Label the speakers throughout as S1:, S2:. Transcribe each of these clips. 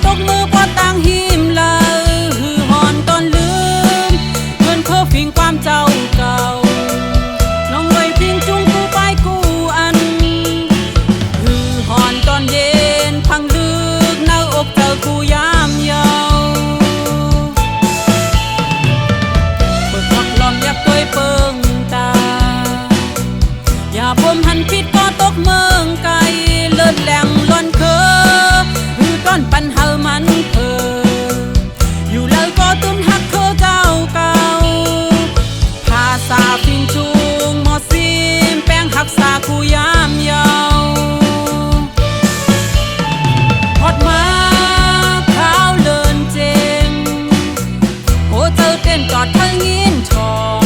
S1: ตกมือพอต่างหิมลาหือหอนตอนลืมเงินเพ้อฟิงความเจ้าเก่าลองไว้พิงจุงกูไปกูอันหือหอนตอนเย็นพังลึกหน้าอกเจอกูยามเยาเปิดพักลอมอยากตัวเปิงตาอย่าบ่มหันผิดก็ตกเมืองไกลเลิศแหลงล้นเคอหือต้อนปัญหามันเพออยู่แล้วก็ตุนหักเธอเจ้าเก่าภาษาพิงจุงหมอซิมแป้งหักษากูยามเยาฮอดมาข้าวเลินเจงโหเจอเต้นกอดเธองินทอง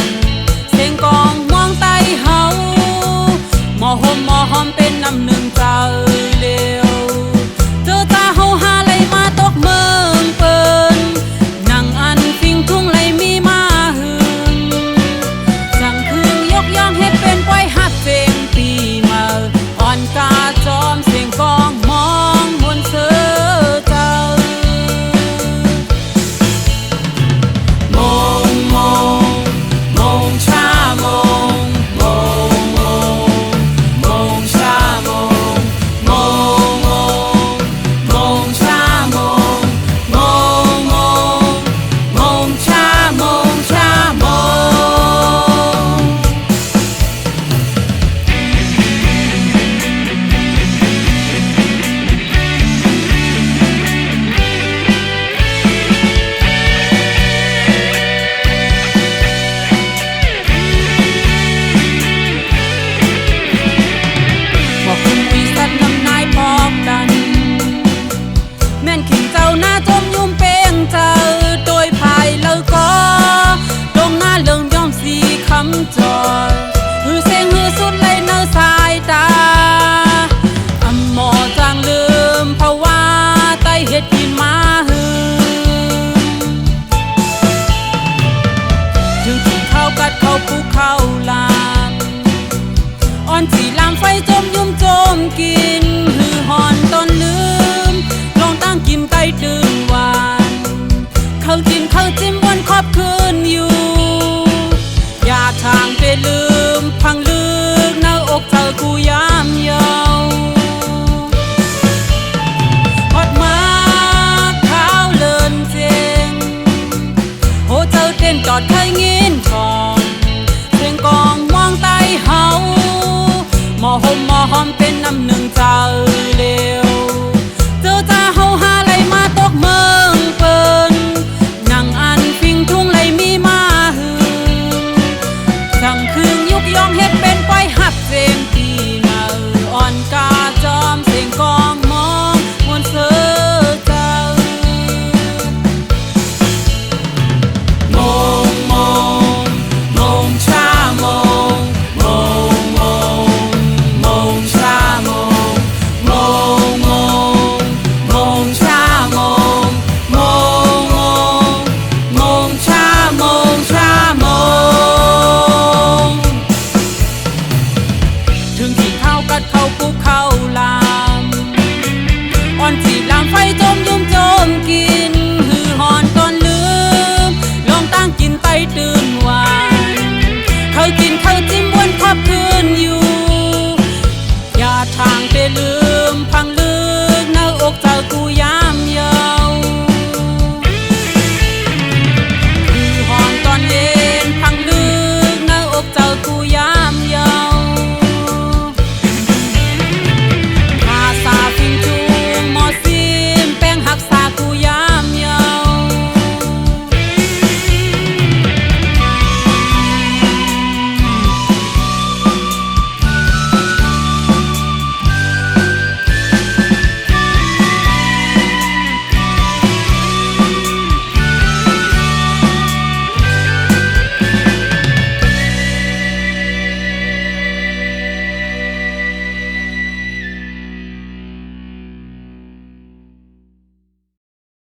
S1: เสียงกองมองไตเฮาหมอหอมเป็นน้ำหนึ่งเจ้าเดียวเจอตาเฮาหาไหลมาตกเมืองเปิ้นนั่งอันฟิงทุ่งไหลมีมาหึงสั่งคืนยกย่องเฮ็ดเป็นปล่อยหัดเสียงปีมาอ่อนกาจอมเสียงกองมองมนเสือเจ้ามองมองมองชามองมองมองมองชามองมองมองมองชามองมองมองมองชามองชามองบอกคุณวิสัทน้ำนายพอกกันแม่นขิงเจ้าหน้าจมยุ่มเป้งเจ้าโดยภายแล้วก็ตรงหน้าเลิงย่อมสีคำจอยหือเสียงหือสุดเลยเนอสายตาอำหมอจางลืมเพราะว่าไตเฮ็ดกินมาหือถึงกินข้าวกัดเข้าปูเข้าลามอ่อนสีลามไฟจมยุ่มจมกินหือหอนตอนลืมลองตั้งกินไตตื่นหวานเขากินเขาจิ้มวนขอบคืนอยู่อย่าทางไปลืมพังลึกหน้าอกเธอกูยามเยาฮอดมาข้าวเลินเจงโหเจ้าเต้นจอดเคยงินทองเสียงกองมองไตเฮาหมอหอมเป็นน้ำหนึ่งเจ้าเดียวเจอตาเฮาหาไหลมาตกเมืองเปิ้นนั่งอันฟิงทุ่งไหลมีมาหึงสั่งคืนยุกย่องเฮ็ดเป็นปล่อยหัดเสียงปีมาอ่อนกาจอมเสียงกองมองมวนเสือเจ้ามองมองมองชามองมองมองมองชามองมองมองมองชามองมองมองมองชามองชามองถึงที่ข้าวกัดเข้าปูเข้าลามอ่อนสีลามไฟจมยุ่มจมกิน